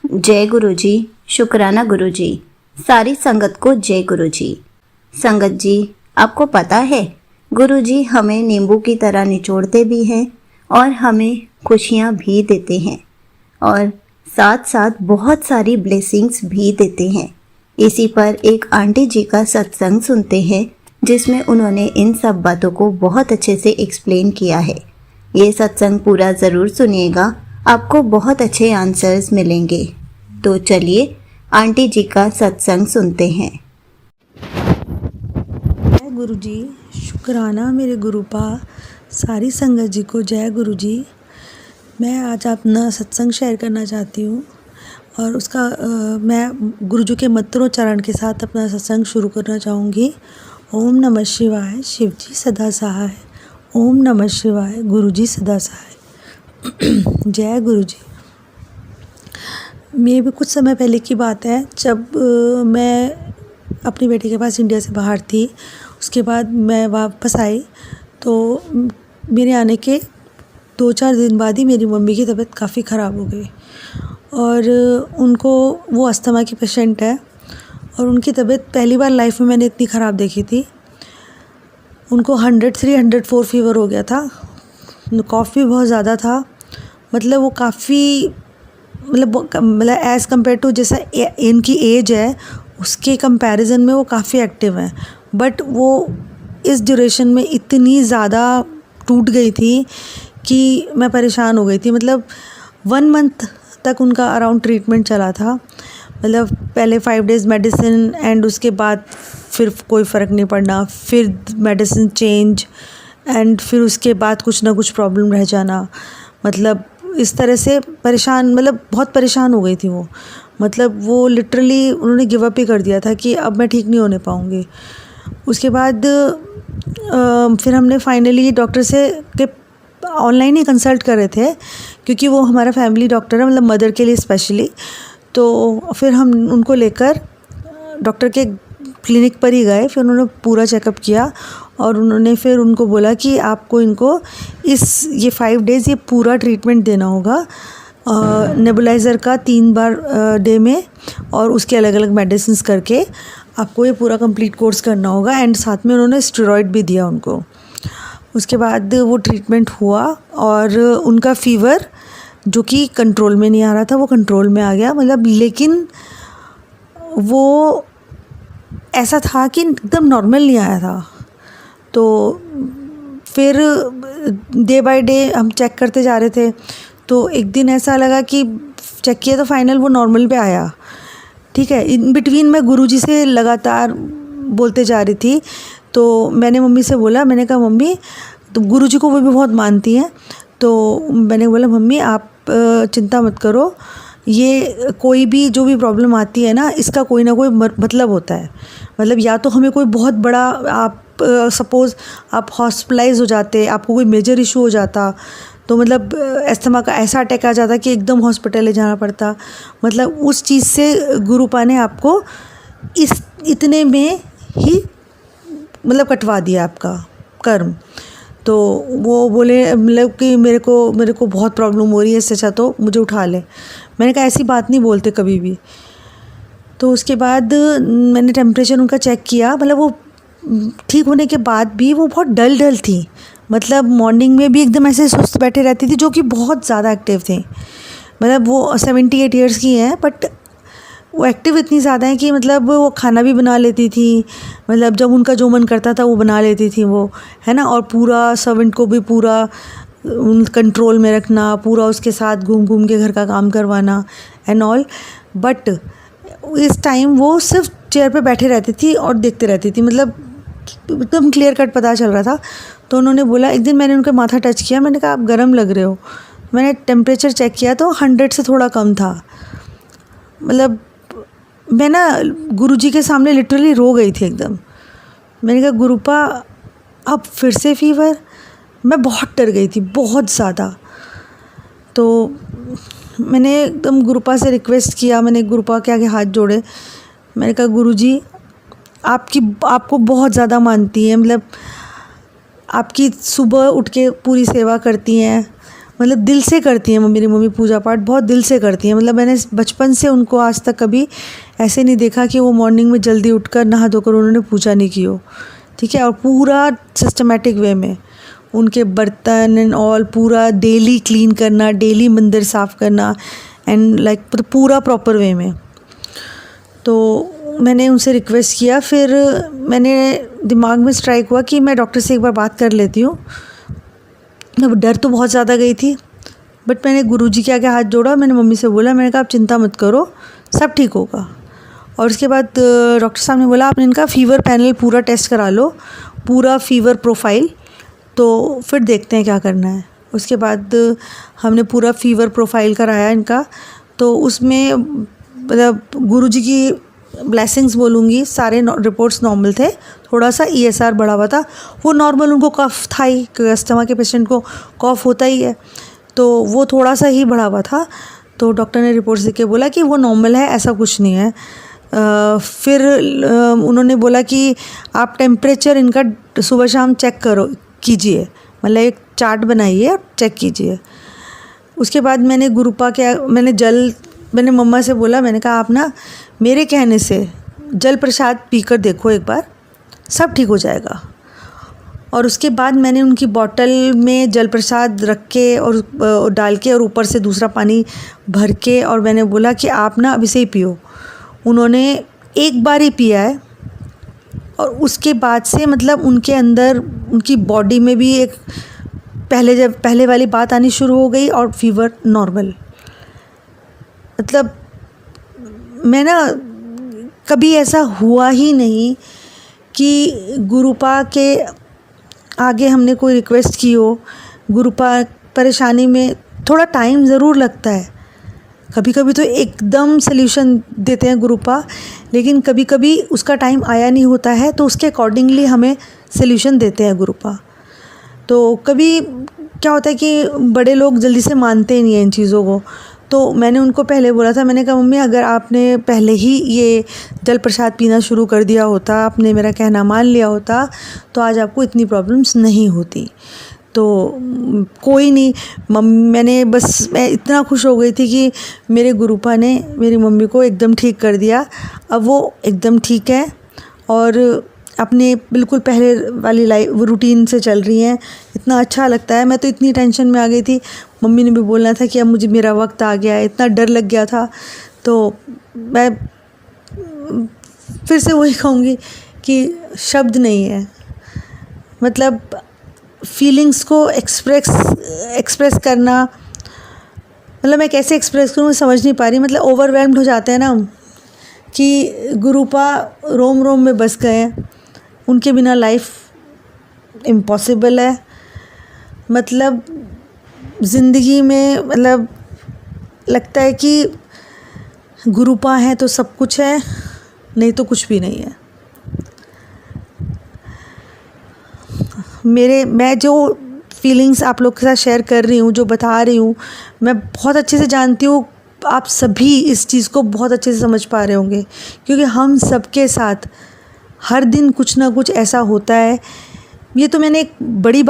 जय गुरु जी। शुक्राना गुरु जी। सारी संगत को जय गुरु जी। संगत जी, आपको पता है गुरु जी हमें नींबू की तरह निचोड़ते भी हैं और हमें खुशियाँ भी देते हैं और साथ साथ बहुत सारी ब्लेसिंग्स भी देते हैं। इसी पर एक आंटी जी का सत्संग सुनते हैं जिसमें उन्होंने इन सब बातों को बहुत अच्छे से एक्सप्लेन किया है। ये सत्संग पूरा ज़रूर सुनिएगा, आपको बहुत अच्छे आंसर्स मिलेंगे। तो चलिए आंटी जी का सत्संग सुनते हैं। जय गुरु जी। शुक्राना मेरे गुरुपा। सारी संगत जी को जय गुरु जी। मैं आज अपना सत्संग शेयर करना चाहती हूँ और उसका मैं गुरु जी के मंत्रोच्चारण के साथ अपना सत्संग शुरू करना चाहूँगी। ओम नमः शिवाय, शिव जी सदा सहाय। ओम नमः शिवाय, गुरु जी सदा सहाय। जय गुरु जी। ये भी कुछ समय पहले की बात है जब मैं अपनी बेटी के पास इंडिया से बाहर थी। उसके बाद मैं वापस आई तो मेरे आने के 2-4 दिन बाद ही मेरी मम्मी की तबीयत काफ़ी ख़राब हो गई और उनको वो अस्थमा की पेशेंट है और उनकी तबीयत पहली बार लाइफ में मैंने इतनी ख़राब देखी थी। उनको 103-104 फीवर हो गया था। कॉफ़ भी बहुत ज़्यादा था। मतलब वो काफ़ी मतलब एज़ कम्पेयर टू जैसा इनकी एज है उसके कंपैरिजन में वो काफ़ी एक्टिव हैं। बट वो इस ड्यूरेशन में इतनी ज़्यादा टूट गई थी कि मैं परेशान हो गई थी। मतलब 1 मंथ तक उनका अराउंड ट्रीटमेंट चला था। मतलब पहले 5 डेज़ मेडिसिन एंड उसके बाद फिर कोई फ़र्क नहीं पड़ना, फिर मेडिसिन चेंज एंड फिर उसके बाद कुछ ना कुछ प्रॉब्लम रह जाना। मतलब इस तरह से परेशान, मतलब बहुत परेशान हो गई थी वो। मतलब वो लिटरली उन्होंने गिव अप ही कर दिया था कि अब मैं ठीक नहीं होने पाऊँगी। उसके बाद फिर हमने फाइनली डॉक्टर से के ऑनलाइन ही कंसल्ट कर रहे थे क्योंकि वो हमारा फैमिली डॉक्टर है, मतलब मदर के लिए स्पेशली। तो फिर हम उनको लेकर डॉक्टर के क्लिनिक पर ही गए। फिर उन्होंने पूरा चेकअप किया और उन्होंने फिर उनको बोला कि आपको इनको ये 5 डेज़ ये पूरा ट्रीटमेंट देना होगा नेबुलाइज़र का 3 बार डे में और उसके अलग अलग मेडिसिन्स करके आपको ये पूरा कंप्लीट कोर्स करना होगा। एंड साथ में उन्होंने स्टेरॉइड भी दिया उनको। उसके बाद वो ट्रीटमेंट हुआ और उनका फ़ीवर जो कि कंट्रोल में नहीं आ रहा था वो कंट्रोल में आ गया। मतलब लेकिन वो ऐसा था कि एकदम नॉर्मल नहीं आया था। तो फिर डे बाय डे हम चेक करते जा रहे थे। तो एक दिन ऐसा लगा कि चेक किया तो फाइनल वो नॉर्मल पे आया। ठीक है, इन बिटवीन मैं गुरुजी से लगातार बोलते जा रही थी। तो मैंने मम्मी से बोला, मैंने कहा मम्मी, तो गुरुजी को वो भी बहुत मानती हैं। तो मैंने बोला मम्मी आप चिंता मत करो, ये कोई भी जो भी प्रॉब्लम आती है ना इसका कोई ना कोई मतलब होता है। मतलब या तो हमें कोई बहुत बड़ा आप सपोज़ आप हॉस्पिटलाइज हो जाते, आपको कोई मेजर इशू हो जाता तो मतलब अस्थमा का ऐसा अटैक आ जाता कि एकदम हॉस्पिटल ले जाना पड़ता। मतलब उस चीज़ से गुरुपा ने आपको इतने में ही मतलब कटवा दिया आपका कर्म। तो वो बोले मतलब कि मेरे को बहुत प्रॉब्लम हो रही है, इससे अच्छा तो मुझे उठा ले। मैंने कहा ऐसी बात नहीं बोलते कभी भी। तो उसके बाद मैंने टेम्परेचर उनका चेक किया। मतलब वो ठीक होने के बाद भी वो बहुत डल थी। मतलब मॉर्निंग में भी एकदम ऐसे सुस्त बैठे रहती थी, जो कि बहुत ज़्यादा एक्टिव थी। मतलब वो 78 ईयर्स की हैं बट वो एक्टिव इतनी ज़्यादा है कि मतलब वो खाना भी बना लेती थी। मतलब जब उनका जो मन करता था वो बना लेती थी वो, है ना। और पूरा सर्वेंट को भी पूरा उन कंट्रोल में रखना, पूरा उसके साथ घूम घूम के घर का काम करवाना एंड ऑल। बट इस टाइम वो सिर्फ चेयर पे बैठे रहती थी और देखते रहती थी। मतलब एकदम क्लियर कट पता चल रहा था। तो उन्होंने बोला, एक दिन मैंने उनका माथा टच किया, मैंने कहा आप गर्म लग रहे हो। मैंने टेम्परेचर चेक किया तो 100 से थोड़ा कम था। मतलब मैं ना गुरुजी के सामने लिटरली रो गई थी एकदम। मैंने कहा गुरुपा अब फिर से फ़ीवर। मैं बहुत डर गई थी, बहुत ज़्यादा। तो मैंने एकदम गुरुपा से रिक्वेस्ट किया, मैंने गुरुपा के आगे हाथ जोड़े। मैंने कहा गुरुजी आपको बहुत ज़्यादा मानती हैं। मतलब आपकी सुबह उठ के पूरी सेवा करती हैं, मतलब दिल से करती हैं मेरी मम्मी पूजा पाठ, बहुत दिल से करती हैं। मतलब मैंने बचपन से उनको आज तक कभी ऐसे नहीं देखा कि वो मॉर्निंग में जल्दी उठकर नहा धोकर उन्होंने पूजा नहीं की हो, ठीक है। और पूरा सिस्टमेटिक वे में उनके बर्तन एंड ऑल पूरा डेली क्लीन करना, डेली मंदिर साफ़ करना एंड लाइक पूरा प्रॉपर वे में। तो मैंने उनसे रिक्वेस्ट किया, फिर मैंने दिमाग में स्ट्राइक हुआ कि मैं डॉक्टर से एक बार बात कर लेती हूँ। अब डर तो बहुत ज़्यादा गई थी, बट मैंने गुरुजी के आगे हाथ जोड़ा, मैंने मम्मी से बोला, मैंने कहा आप चिंता मत करो, सब ठीक होगा। और उसके बाद डॉक्टर साहब ने बोला आपने इनका फ़ीवर पैनल पूरा टेस्ट करा लो, पूरा फ़ीवर प्रोफाइल, तो फिर देखते हैं क्या करना है। उसके बाद हमने पूरा फ़ीवर प्रोफाइल कराया इनका, तो उसमें मतलब गुरुजी की ब्लेसिंग्स बोलूँगी, सारे रिपोर्ट्स नॉर्मल थे। थोड़ा सा ESR बढ़ा हुआ था, वो नॉर्मल, उनको कफ था ही, क्योंकि अस्थमा के पेशेंट को कफ होता ही है, तो वो थोड़ा सा ही बढ़ा हुआ था। तो डॉक्टर ने रिपोर्ट्स देख के बोला कि वो नॉर्मल है, ऐसा कुछ नहीं है। फिर उन्होंने बोला कि आप टेम्परेचर इनका सुबह शाम चेक कीजिए, मतलब एक चार्ट बनाइए और चेक कीजिए। उसके बाद मैंने मैंने मम्मा से बोला, मैंने कहा आप ना मेरे कहने से जल प्रसाद पीकर देखो एक बार, सब ठीक हो जाएगा। और उसके बाद मैंने उनकी बॉटल में जल प्रसाद रख के और डाल के और ऊपर से दूसरा पानी भर के, और मैंने बोला कि आप ना अब इसे ही पियो। उन्होंने एक बार ही पिया है, और उसके बाद से मतलब उनके अंदर, उनकी बॉडी में भी एक पहले वाली बात आनी शुरू हो गई, और फीवर नॉर्मल। मतलब मैं ना कभी ऐसा हुआ ही नहीं कि गुरुपा के आगे हमने कोई रिक्वेस्ट की हो। गुरुपा परेशानी में थोड़ा टाइम ज़रूर लगता है, कभी कभी तो एकदम सल्यूशन देते हैं गुरुपा, लेकिन कभी कभी उसका टाइम आया नहीं होता है, तो उसके अकॉर्डिंगली हमें सल्यूशन देते हैं गुरुपा। तो कभी क्या होता है कि बड़े लोग जल्दी से मानते ही नहीं हैं इन चीज़ों को। तो मैंने उनको पहले बोला था, मैंने कहा मम्मी अगर आपने पहले ही ये जल प्रसाद पीना शुरू कर दिया होता, आपने मेरा कहना मान लिया होता, तो आज आपको इतनी प्रॉब्लम्स नहीं होती। तो कोई नहीं, मैं इतना खुश हो गई थी कि मेरे गुरुपा ने मेरी मम्मी को एकदम ठीक कर दिया। अब वो एकदम ठीक है और अपने बिल्कुल पहले वाली लाइफ रूटीन से चल रही हैं। इतना अच्छा लगता है। मैं तो इतनी टेंशन में आ गई थी, मम्मी ने भी बोलना था कि अब मुझे मेरा वक्त आ गया है, इतना डर लग गया था। तो मैं फिर से वही कहूँगी कि शब्द नहीं है, मतलब फीलिंग्स को एक्सप्रेस करना, मतलब मैं कैसे एक्सप्रेस करूँ समझ नहीं पा रही। मतलब ओवरवेल्म्ड हो जाते हैं ना हम, कि गुरुपा रोम रोम में बस गए हैं, उनके बिना लाइफ इम्पॉसिबल है। मतलब ज़िंदगी में मतलब लगता है कि गुरुपा है तो सब कुछ है, नहीं तो कुछ भी नहीं है। मैं जो फीलिंग्स आप लोग के साथ शेयर कर रही हूँ, जो बता रही हूँ, मैं बहुत अच्छे से जानती हूँ आप सभी इस चीज़ को बहुत अच्छे से समझ पा रहे होंगे, क्योंकि हम सबके साथ हर दिन कुछ ना कुछ ऐसा होता है। ये तो मैंने एक बड़ी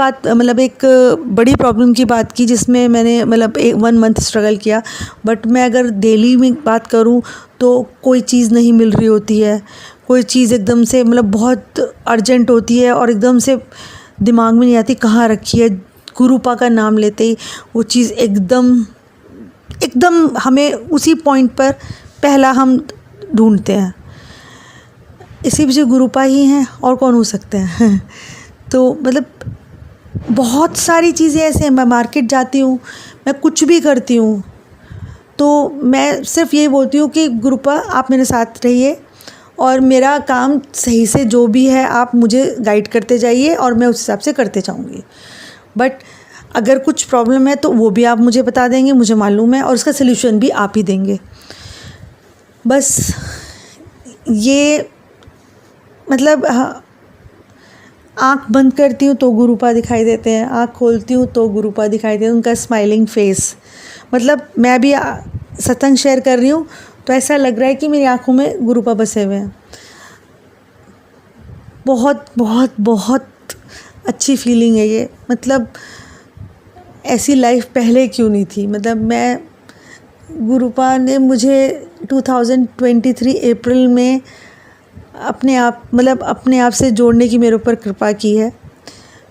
प्रॉब्लम की बात की जिसमें मैंने 1 मंथ स्ट्रगल किया, बट मैं अगर डेली में बात करूँ तो कोई चीज़ नहीं मिल रही होती है, कोई चीज़ एकदम से बहुत अर्जेंट होती है और एकदम से दिमाग में नहीं आती कहाँ रखी है। गुरुपा का नाम लेते ही वो चीज़ एकदम हमें उसी पॉइंट पर पहला हम ढूंढते हैं। इसी पीछे गुरुपा ही हैं, और कौन हो सकते हैं। तो मतलब बहुत सारी चीज़ें ऐसे हैं, मैं मार्केट जाती हूँ, मैं कुछ भी करती हूँ, तो मैं सिर्फ यही बोलती हूँ कि गुरुपा आप मेरे साथ रहिए और मेरा काम सही से जो भी है आप मुझे गाइड करते जाइए और मैं उस हिसाब से करते जाऊँगी। बट अगर कुछ प्रॉब्लम है तो वो भी आप मुझे बता देंगे, मुझे मालूम है, और उसका सल्यूशन भी आप ही देंगे। बस ये मतलब आँख बंद करती हूँ तो गुरुपा दिखाई देते हैं, आँख खोलती हूँ तो गुरुपा दिखाई देते हैं, उनका स्माइलिंग फेस। मतलब मैं भी सत्संग शेयर कर रही हूँ तो ऐसा लग रहा है कि मेरी आँखों में गुरुपा बसे हुए हैं। बहुत बहुत बहुत अच्छी फीलिंग है ये। मतलब ऐसी लाइफ पहले क्यों नहीं थी। मतलब मैं, गुरुपा ने मुझे 2023 अप्रैल में अपने आप से जोड़ने की मेरे ऊपर कृपा की है।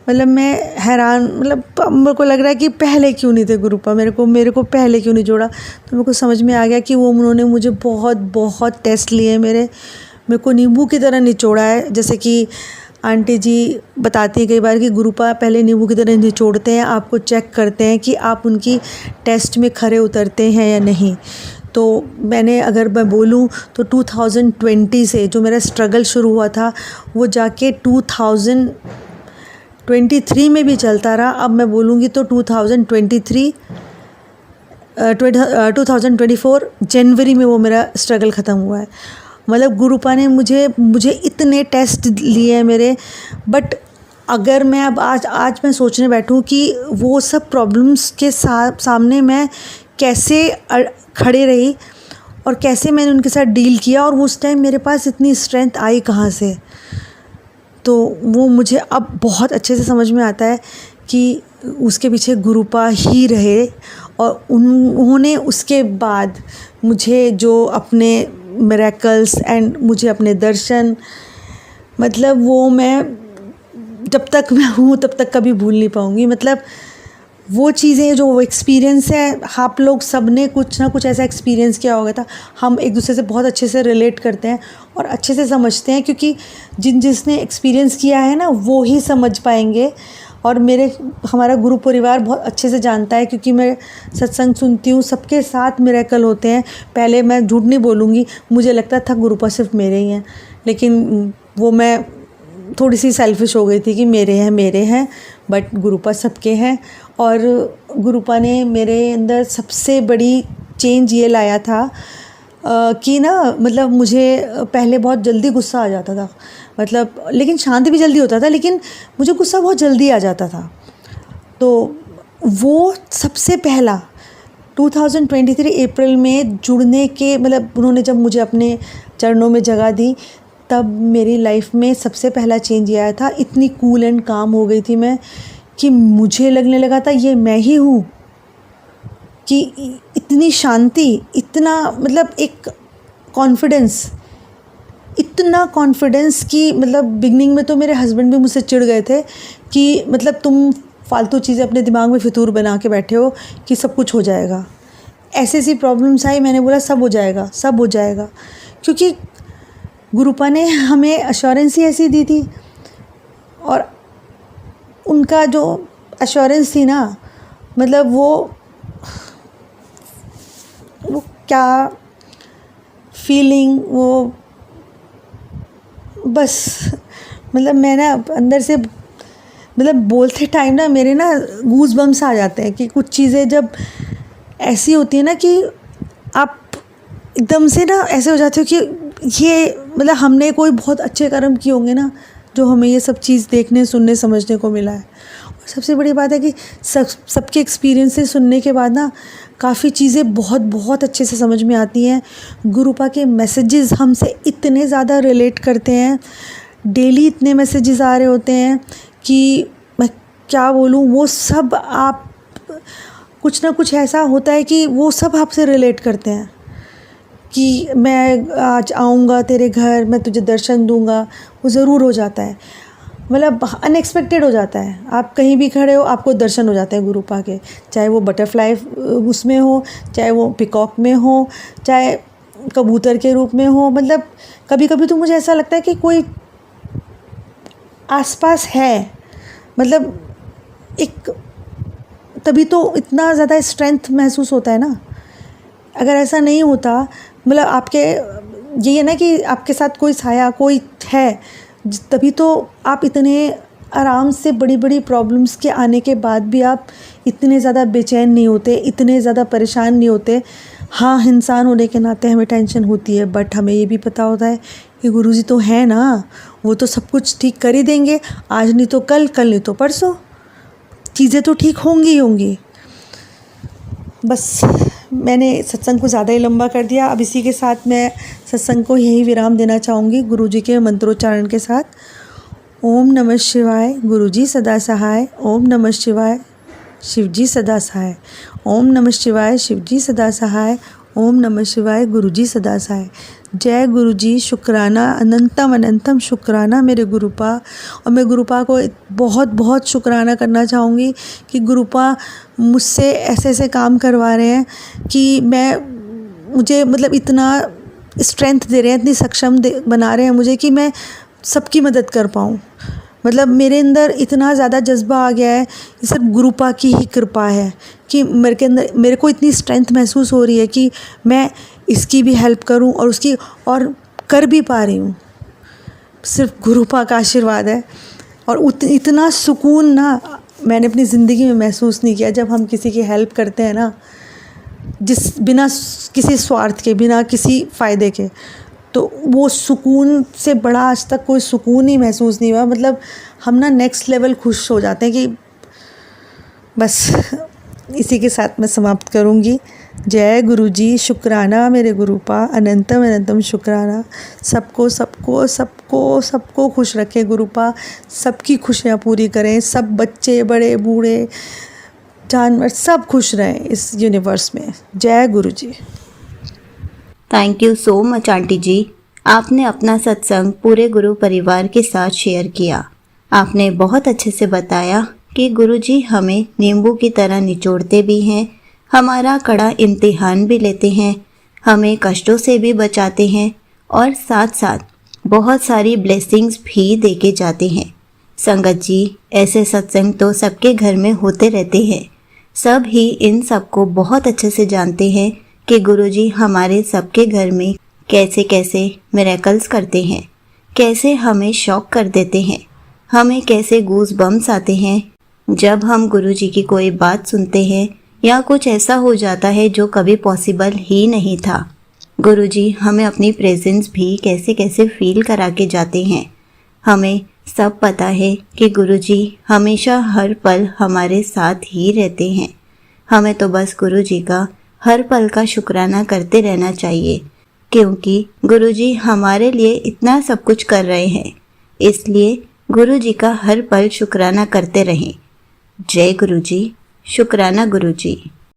मतलब मैं हैरान, मतलब मेरे को लग रहा है कि पहले क्यों नहीं थे गुरुपा, मेरे को पहले क्यों नहीं जोड़ा। तो मेरे को समझ में आ गया कि वो उन्होंने मुझे बहुत बहुत टेस्ट लिए, मेरे को नींबू की तरह निचोड़ा है। जैसे कि आंटी जी बताती हैं कई बार कि गुरुपा पहले नींबू की तरह निचोड़ते हैं, आपको चेक करते हैं कि आप उनकी टेस्ट में खरे उतरते हैं या नहीं। तो अगर मैं बोलूँ तो 2020 से जो मेरा स्ट्रगल शुरू हुआ था वो जाके 2023 में भी चलता रहा। अब मैं बोलूँगी तो 2024 जनवरी में वो मेरा स्ट्रगल ख़त्म हुआ है। मतलब गुरुपा ने मुझे इतने टेस्ट लिए हैं मेरे, बट अगर मैं अब आज मैं सोचने बैठूं कि वो सब प्रॉब्लम्स के सामने मैं कैसे खड़े रही और कैसे मैंने उनके साथ डील किया, और उस टाइम मेरे पास इतनी स्ट्रेंथ आई कहाँ से, तो वो मुझे अब बहुत अच्छे से समझ में आता है कि उसके पीछे गुरुपा ही रहे। और उन्होंने उसके बाद मुझे जो अपने मिरेकल्स एंड मुझे अपने दर्शन, मतलब वो मैं जब तक मैं हूँ तब तक कभी भूल नहीं पाऊँगी। मतलब वो चीज़ें, जो वो एक्सपीरियंस है, आप लोग सब ने कुछ ना कुछ ऐसा एक्सपीरियंस किया होगा था। हम एक दूसरे से बहुत अच्छे से रिलेट करते हैं और अच्छे से समझते हैं, क्योंकि जिसने एक्सपीरियंस किया है ना वो ही समझ पाएंगे। और हमारा गुरु परिवार बहुत अच्छे से जानता है, क्योंकि मैं सत्संग सुनती हूँ, सबके साथ मिरेकल होते हैं। पहले मैं झूठ नहीं बोलूँगी, मुझे लगता था गुरुपा सिर्फ मेरे ही हैं, लेकिन वो मैं थोड़ी सी सेल्फिश हो गई थी कि मेरे हैं, बट गुरुपा सबके हैं। और गुरुपा ने मेरे अंदर सबसे बड़ी चेंज ये लाया था कि ना, मतलब मुझे पहले बहुत जल्दी गुस्सा आ जाता था, मतलब लेकिन शांति भी जल्दी होता था, लेकिन मुझे गुस्सा बहुत जल्दी आ जाता था। तो वो सबसे पहला 2023 अप्रैल में जुड़ने के, मतलब उन्होंने जब मुझे अपने चरणों में जगह दी, तब मेरी लाइफ में सबसे पहला चेंज ये आया था। इतनी कूल एंड काम हो गई थी मैं कि मुझे लगने लगा था ये मैं ही हूँ, कि इतनी शांति, इतना मतलब एक कॉन्फिडेंस, इतना कॉन्फिडेंस कि मतलब बिगनिंग में तो मेरे हस्बैंड भी मुझसे चिढ़ गए थे कि मतलब तुम फालतू चीज़ें अपने दिमाग में फितूर बना के बैठे हो कि सब कुछ हो जाएगा। ऐसी प्रॉब्लम्स आई, मैंने बोला सब हो जाएगा, सब हो जाएगा, क्योंकि गुरुपा ने हमें अश्योरेंस ही ऐसी दी थी। और उनका जो अश्योरेंस थी ना, मतलब वो क्या फीलिंग, वो बस, मतलब मैं ना अंदर से, मतलब बोलते टाइम ना मेरे ना गूज़ बम्स आ जाते हैं कि कुछ चीज़ें जब ऐसी होती है ना कि आप एकदम से ना ऐसे हो जाते हो कि ये, मतलब हमने कोई बहुत अच्छे कर्म किए होंगे ना, जो हमें ये सब चीज़ देखने, सुनने, समझने को मिला है। और सबसे बड़ी बात है कि सबके एक्सपीरियंसेस सुनने के बाद ना काफ़ी चीज़ें बहुत बहुत अच्छे से समझ में आती हैं। गुरुपा के मैसेजेस हमसे इतने ज़्यादा रिलेट करते हैं, डेली इतने मैसेजेस आ रहे होते हैं कि मैं क्या बोलूँ, वो सब आप, कुछ ना कुछ ऐसा होता है कि वो सब आपसे रिलेट करते हैं कि मैं आज आऊँगा तेरे घर, मैं तुझे दर्शन दूँगा, वो ज़रूर हो जाता है। मतलब अनएक्सपेक्टेड हो जाता है, आप कहीं भी खड़े हो आपको दर्शन हो जाते हैं गुरुपा के, चाहे वो बटरफ्लाई उसमें हो, चाहे वो पिकॉक में हो, चाहे कबूतर के रूप में हो। मतलब कभी कभी तो मुझे ऐसा लगता है कि कोई आसपास है, मतलब एक, तभी तो इतना ज़्यादा स्ट्रेंथ महसूस होता है ना। अगर ऐसा नहीं होता, मतलब आपके ये है ना कि आपके साथ कोई साया, कोई है, तभी तो आप इतने आराम से बड़ी बड़ी प्रॉब्लम्स के आने के बाद भी आप इतने ज़्यादा बेचैन नहीं होते, इतने ज़्यादा परेशान नहीं होते। हाँ, इंसान होने के नाते हमें टेंशन होती है, बट हमें ये भी पता होता है कि गुरुजी तो है ना, वो तो सब कुछ ठीक कर ही देंगे, आज नहीं तो कल, कल नहीं तो परसों, चीज़ें तो ठीक होंगी ही होंगी। बस मैंने सत्संग को ज़्यादा ही लंबा कर दिया। अब इसी के साथ मैं सत्संग को यही विराम देना चाहूँगी गुरुजी के मंत्रोच्चारण के साथ। ओम नमः शिवाय, गुरुजी सदा सहाय। ओम नमः शिवाय, शिवजी सदा सहाय। ओम नमः शिवाय, शिवजी सदा सहाय। ओम नमः शिवाय, गुरुजी सदा सहाय। जय गुरुजी, शुक्राना, अनंतम अनंतम शुक्राना मेरे गुरुपा। और मैं गुरुपा को बहुत बहुत शुक्राना करना चाहूँगी कि गुरुपा मुझसे ऐसे ऐसे काम करवा रहे हैं कि मुझे मतलब इतना स्ट्रेंथ दे रहे हैं, इतनी सक्षम बना रहे हैं मुझे कि मैं सबकी मदद कर पाऊँ। मतलब मेरे अंदर इतना ज़्यादा जज्बा आ गया है, ये सब गुरुपा की ही कृपा है कि मेरे को इतनी स्ट्रेंथ महसूस हो रही है कि मैं इसकी भी हेल्प करूं और उसकी, और कर भी पा रही हूं। सिर्फ गुरुपा का आशीर्वाद है। और इतना सुकून ना मैंने अपनी ज़िंदगी में महसूस नहीं किया जब हम किसी की हेल्प करते हैं ना, बिना किसी स्वार्थ के, बिना किसी फ़ायदे के। तो वो सुकून से बड़ा आज तक कोई सुकून ही महसूस नहीं हुआ। मतलब हम ना नेक्स्ट लेवल खुश हो जाते हैं कि बस इसी के साथ मैं समाप्त करूँगी। जय गुरुजी, शुक्राना मेरे गुरुपा, अनंतम अनंतम शुक्राना। सबको सबको सबको सबको खुश रखे गुरुपा, सबकी खुशियाँ पूरी करें। सब बच्चे, बड़े, बूढ़े, जानवर सब खुश रहें इस यूनिवर्स में। जय गुरुजी। Thank you so much aunty ji. आपने अपना सत्संग पूरे गुरु परिवार के साथ शेयर किया। आपने बहुत अच्छे से बताया कि गुरुजी हमें नींबू की तरह निचोड़ते भी हैं, हमारा कड़ा इम्तिहान भी लेते हैं, हमें कष्टों से भी बचाते हैं और साथ साथ बहुत सारी ब्लेसिंग्स भी देके जाते हैं। संगत जी, ऐसे सत्संग तो सबके घर में होते रहते हैं। सब ही इन सबको बहुत अच्छे से जानते हैं कि गुरुजी हमारे सबके घर में कैसे कैसे मिरेकल्स करते हैं, कैसे हमें शॉक कर देते हैं, हमें कैसे गूज़ बम्स आते हैं जब हम गुरुजी की कोई बात सुनते हैं या कुछ ऐसा हो जाता है जो कभी पॉसिबल ही नहीं था। गुरुजी हमें अपनी प्रेजेंस भी कैसे कैसे फील करा के जाते हैं। हमें सब पता है कि गुरुजी हमेशा हर पल हमारे साथ ही रहते हैं। हमें तो बस गुरुजी का हर पल का शुक्राना करते रहना चाहिए, क्योंकि गुरुजी हमारे लिए इतना सब कुछ कर रहे हैं। इसलिए गुरुजी का हर पल शुक्राना करते रहें। जय गुरुजी, शुक्राना गुरुजी।